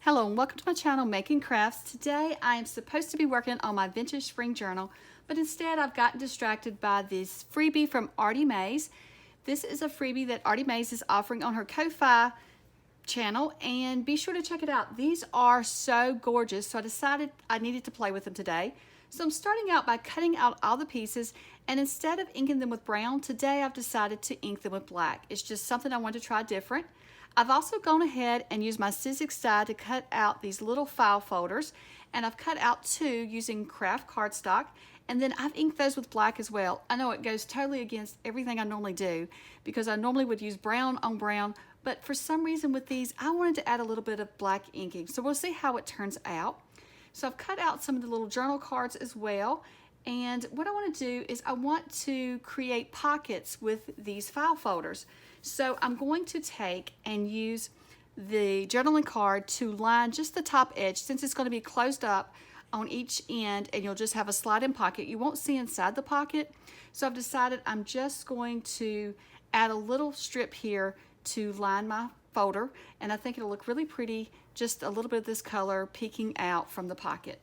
Hello and welcome to my channel, Making Crafts. Today I am supposed to be working on my vintage spring journal, but instead I've gotten distracted by this freebie from Artymaze. This is a freebie that Artymaze is offering on her Ko-Fi channel, and be sure to check it out. These are so gorgeous, so I decided I needed to play with them today. So I'm starting out by cutting out all the pieces, and instead of inking them with brown, today I've decided to ink them with black. It's just something I wanted to try different. I've also gone ahead and used my Sizzix die to cut out these little file folders, and I've cut out two using craft cardstock, and then I've inked those with black as well. I know it goes totally against everything I normally do because I normally would use brown on brown, but for some reason with these I wanted to add a little bit of black inking, so we'll see how it turns out. So I've cut out some of the little journal cards as well, and what I want to do is I want to create pockets with these file folders. So I'm going to take and use the journaling card to line just the top edge, since it's going to be closed up on each end and you'll just have a slide-in pocket. You won't see inside the pocket. So I've decided I'm just going to add a little strip here to line my folder, and I think it'll look really pretty, just a little bit of this color peeking out from the pocket.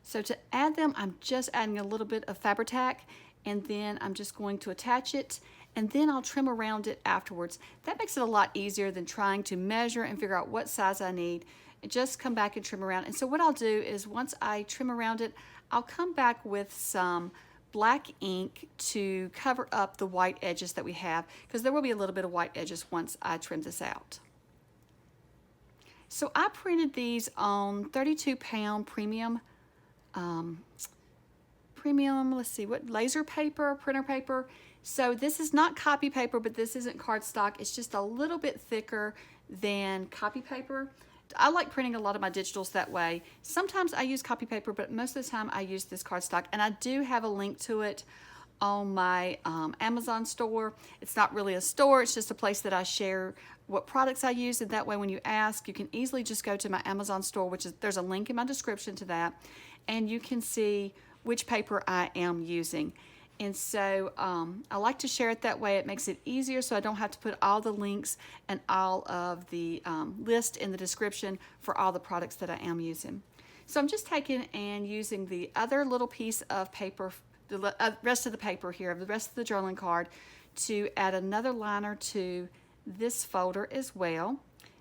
So to add them, I'm just adding a little bit of Fabri-Tac, and then I'm just going to attach it, and then I'll trim around it afterwards. That makes it a lot easier than trying to measure and figure out what size I need. And just come back and trim around. And so what I'll do is once I trim around it, I'll come back with some black ink to cover up the white edges that we have, because there will be a little bit of white edges once I trim this out. So I printed these on 32-pound premium let's see, what, laser paper, printer paper. So this is not copy paper, but this isn't cardstock. It's just a little bit thicker than copy paper. I like printing a lot of my digitals that way. Sometimes I use copy paper, but most of the time I use this cardstock, and I do have a link to it on my Amazon store. It's not really a store, it's just a place that I share what products I use, and that way when you ask, you can easily just go to my Amazon store, which is, there's a link in my description to that, and you can see which paper I am using. And so I like to share it that way. It makes it easier, so I don't have to put all the links and all of the list in the description for all the products that I am using. So I'm just taking and using the other little piece of paper, the rest of the paper here, the rest of the journaling card, to add another liner to this folder as well.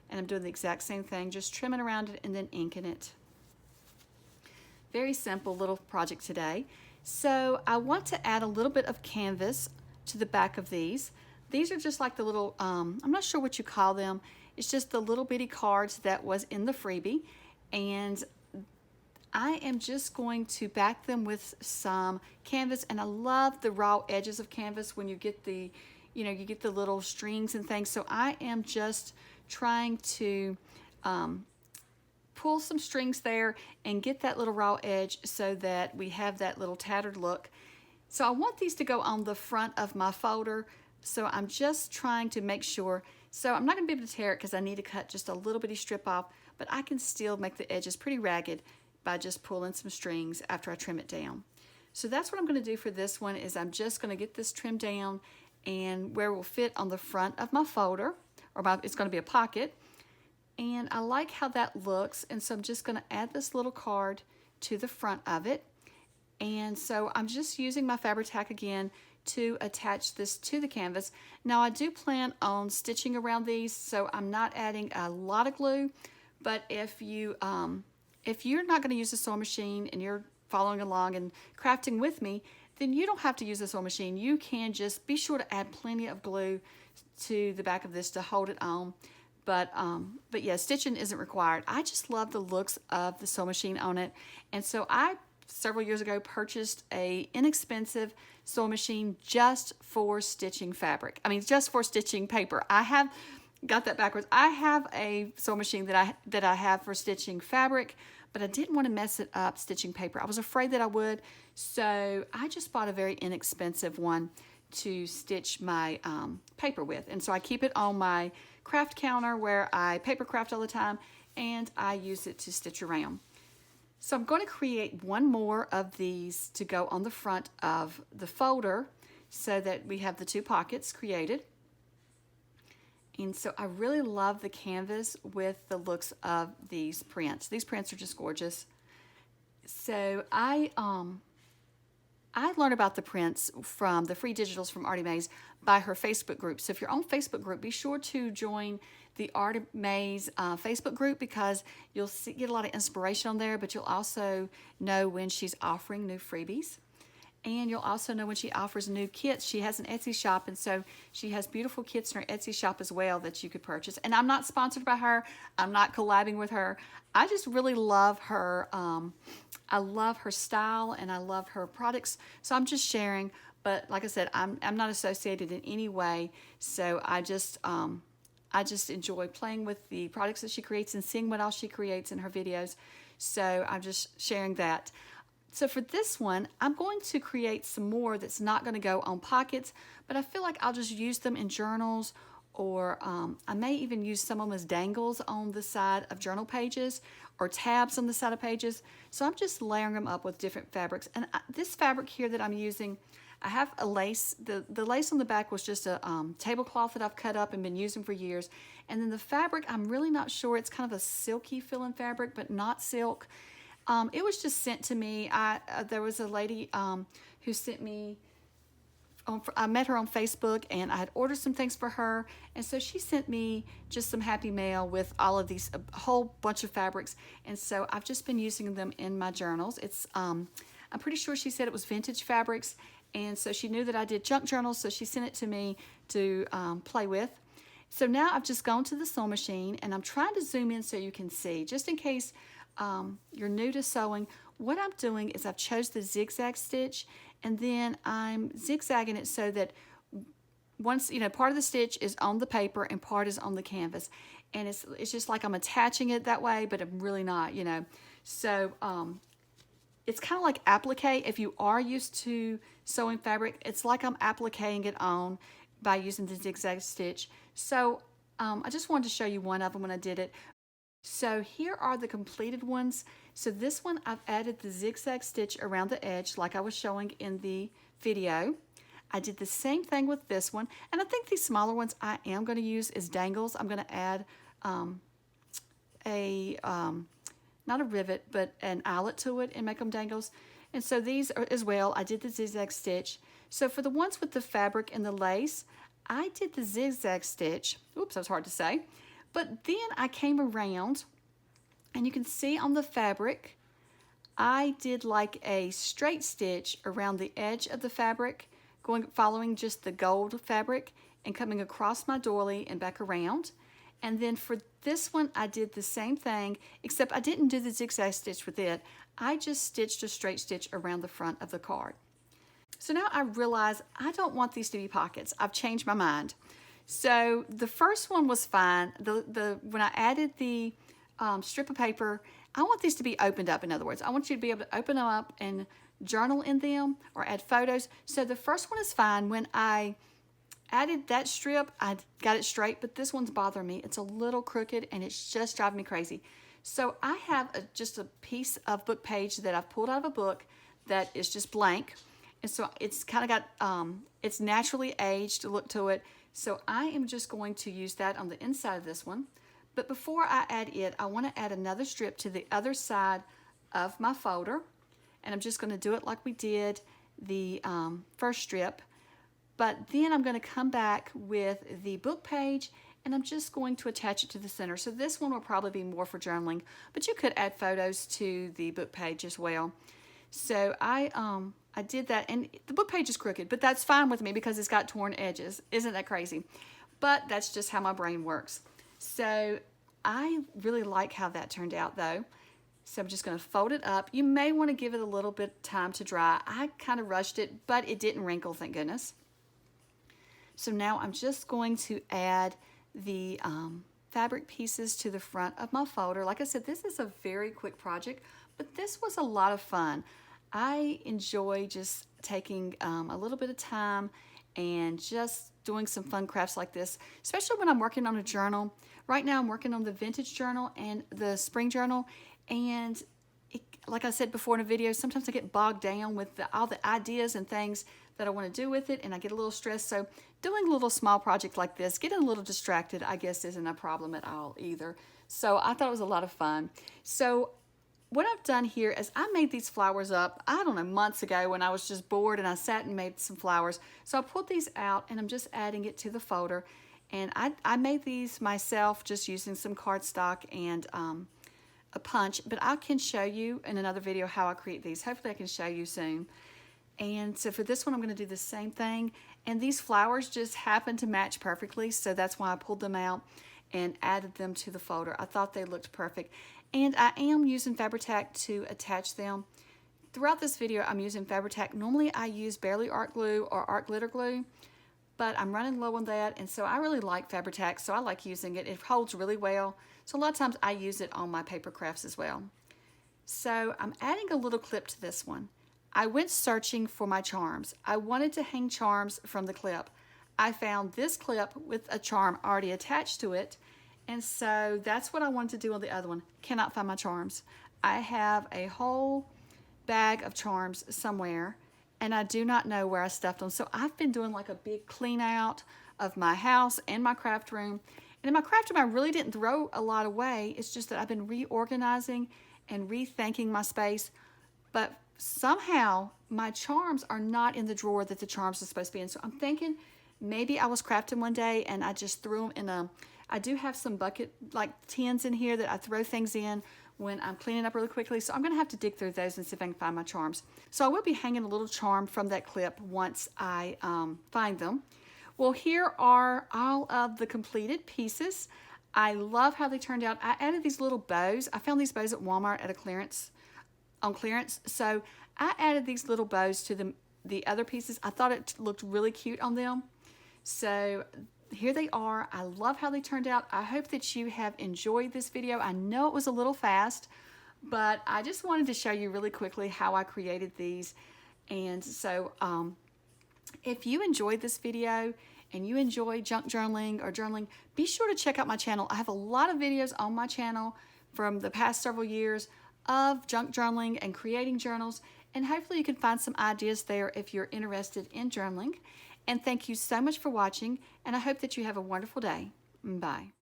And I'm doing the exact same thing, just trimming around it and then inking it. Very simple little project today. So I want to add a little bit of canvas to the back of these. These are just like the little, I'm not sure what you call them. It's just the little bitty cards that was in the freebie. And I am just going to back them with some canvas. And I love the raw edges of canvas when you get the, you get the little strings and things. So I am just trying to pull some strings there and get that little raw edge so that we have that little tattered look. So I want these to go on the front of my folder, so I'm just trying to make sure. So I'm not going to be able to tear it because I need to cut just a little bitty strip off, but I can still make the edges pretty ragged by just pulling some strings after I trim it down. So that's what I'm going to do for this one, is I'm just going to get this trimmed down and where it will fit on the front of my folder, or it's going to be a pocket. And I like how that looks, and so I'm just going to add this little card to the front of it. And so I'm just using my Fabri-Tac again to attach this to the canvas. Now I do plan on stitching around these, so I'm not adding a lot of glue, but if you're not going to use a sewing machine and you're following along and crafting with me, then you don't have to use a sewing machine. You can just be sure to add plenty of glue to the back of this to hold it on. But yeah, stitching isn't required. I just love the looks of the sewing machine on it. And so I, several years ago, purchased a inexpensive sewing machine just for stitching fabric. I mean, just for stitching paper. I have got that backwards. I have a sewing machine that I have for stitching fabric, but I didn't want to mess it up stitching paper. I was afraid that I would, so I just bought a very inexpensive one to stitch my paper with. And so I keep it on my craft counter where I paper craft all the time, and I use it to stitch around. So I'm going to create one more of these to go on the front of the folder so that we have the two pockets created. And so I really love the canvas with the looks of these prints. These prints are just gorgeous. So I learned about the prints from the free digitals from Artymaze by her Facebook group. So if you're on Facebook group, be sure to join the Artymaze Facebook group, because you'll get a lot of inspiration on there, but you'll also know when she's offering new freebies. And you'll also know when she offers new kits. She has an Etsy shop, and so she has beautiful kits in her Etsy shop as well that you could purchase. And I'm not sponsored by her. I'm not collabing with her. I just really love her. I love her style, and I love her products. So I'm just sharing. But like I said, I'm not associated in any way. So I just enjoy playing with the products that she creates and seeing what else she creates in her videos. So I'm just sharing that. So for this one, I'm going to create some more that's not going to go on pockets, but I feel like I'll just use them in journals, or I may even use some of them as dangles on the side of journal pages or tabs on the side of pages. So I'm just layering them up with different fabrics. And this fabric here that I'm using, I have a lace. The lace on the back was just a tablecloth that I've cut up and been using for years. And then the fabric, I'm really not sure. It's kind of a silky feeling fabric, but not silk. It was just sent to me. There was a lady who sent me, I met her on Facebook, and I had ordered some things for her, and so she sent me just some happy mail with all of these, a whole bunch of fabrics, and so I've just been using them in my journals. It's I'm pretty sure she said it was vintage fabrics, and so she knew that I did junk journals, so she sent it to me to play with. So now I've just gone to the sewing machine, and I'm trying to zoom in so you can see, just in case you're new to sewing. What I'm doing is I've chose the zigzag stitch, and then I'm zigzagging it so that once, part of the stitch is on the paper and part is on the canvas, and it's just like I'm attaching it that way, but I'm really not, So it's kind of like applique. If you are used to sewing fabric, it's like I'm appliquing it on by using the zigzag stitch. So I just wanted to show you one of them when I did it. So here are the completed ones. So this one, I've added the zigzag stitch around the edge like I was showing in the video. I did the same thing with this one, and I think these smaller ones I am going to use as dangles. I'm going to add not a rivet, but an eyelet to it and make them dangles. And so these are as well, I did the zigzag stitch. So for the ones with the fabric and the lace, I did the zigzag stitch. Oops, that was hard to say. But then I came around, and you can see on the fabric, I did like a straight stitch around the edge of the fabric, following just the gold fabric and coming across my doily and back around. And then for this one, I did the same thing, except I didn't do the zigzag stitch with it. I just stitched a straight stitch around the front of the card. So now I realize I don't want these to be pockets. I've changed my mind. So the first one was fine. When I added the strip of paper, I want these to be opened up. In other words, I want you to be able to open them up and journal in them or add photos. So the first one is fine. When I added that strip, I got it straight, but this one's bothering me. It's a little crooked, and it's just driving me crazy. So I have just a piece of book page that I've pulled out of a book that is just blank. And so it's kind of got, it's naturally aged look to it. So I am just going to use that on the inside of this one. But before I add it, I want to add another strip to the other side of my folder. And I'm just going to do it like we did the first strip. But then I'm going to come back with the book page, and I'm just going to attach it to the center. So this one will probably be more for journaling, but you could add photos to the book page as well. So I did that, and the book page is crooked, but that's fine with me because it's got torn edges. Isn't that crazy? But that's just how my brain works. So I really like how that turned out though. So I'm just going to fold it up. You may want to give it a little bit of time to dry. I kind of rushed it, but it didn't wrinkle, thank goodness. So now I'm just going to add the fabric pieces to the front of my folder. Like I said, this is a very quick project, but this was a lot of fun. I enjoy just taking a little bit of time and just doing some fun crafts like this, especially when I'm working on a journal. Right now I'm working on the vintage journal and the spring journal, and like I said before in a video, sometimes I get bogged down with all the ideas and things that I want to do with it, and I get a little stressed. So doing a little small project like this, getting a little distracted, I guess isn't a problem at all either. So I thought it was a lot of fun. So what I've done here is I made these flowers up, I don't know, months ago when I was just bored and I sat and made some flowers. So I pulled these out and I'm just adding it to the folder. And I made these myself just using some cardstock and a punch, but I can show you in another video how I create these. Hopefully I can show you soon. And so for this one, I'm going to do the same thing. And these flowers just happen to match perfectly, so that's why I pulled them out and added them to the folder. I thought they looked perfect. And I am using Fabri-Tac to attach them. Throughout this video, I'm using Fabri-Tac. Normally I use Barely Art Glue or Art Glitter Glue, but I'm running low on that, and so I really like Fabri-Tac, so I like using it. It holds really well, so a lot of times I use it on my paper crafts as well. So I'm adding a little clip to this one. I went searching for my charms. I wanted to hang charms from the clip. I found this clip with a charm already attached to it, and so that's what I wanted to do on the other one. Cannot find my charms. I have a whole bag of charms somewhere, and I do not know where I stuffed them. So I've been doing like a big clean out of my house and my craft room. And in my craft room, I really didn't throw a lot away. It's just that I've been reorganizing and rethinking my space. But somehow my charms are not in the drawer that the charms are supposed to be in. So I'm thinking maybe I was crafting one day and I just threw them in a, I do have some bucket like tins in here that I throw things in when I'm cleaning up really quickly. So I'm gonna have to dig through those and see if I can find my charms. So I will be hanging a little charm from that clip once I find them. Well, here are all of the completed pieces. I love how they turned out. I added these little bows. I found these bows at Walmart at on clearance. So I added these little bows to the other pieces. I thought it looked really cute on them. So here they are. I love how they turned out. I hope that you have enjoyed this video. I know it was a little fast, but I just wanted to show you really quickly how I created these. And so if you enjoyed this video and you enjoy junk journaling or journaling, be sure to check out my channel. I have a lot of videos on my channel from the past several years of junk journaling and creating journals, and hopefully you can find some ideas there if you're interested in journaling. And thank you so much for watching, and I hope that you have a wonderful day. Bye.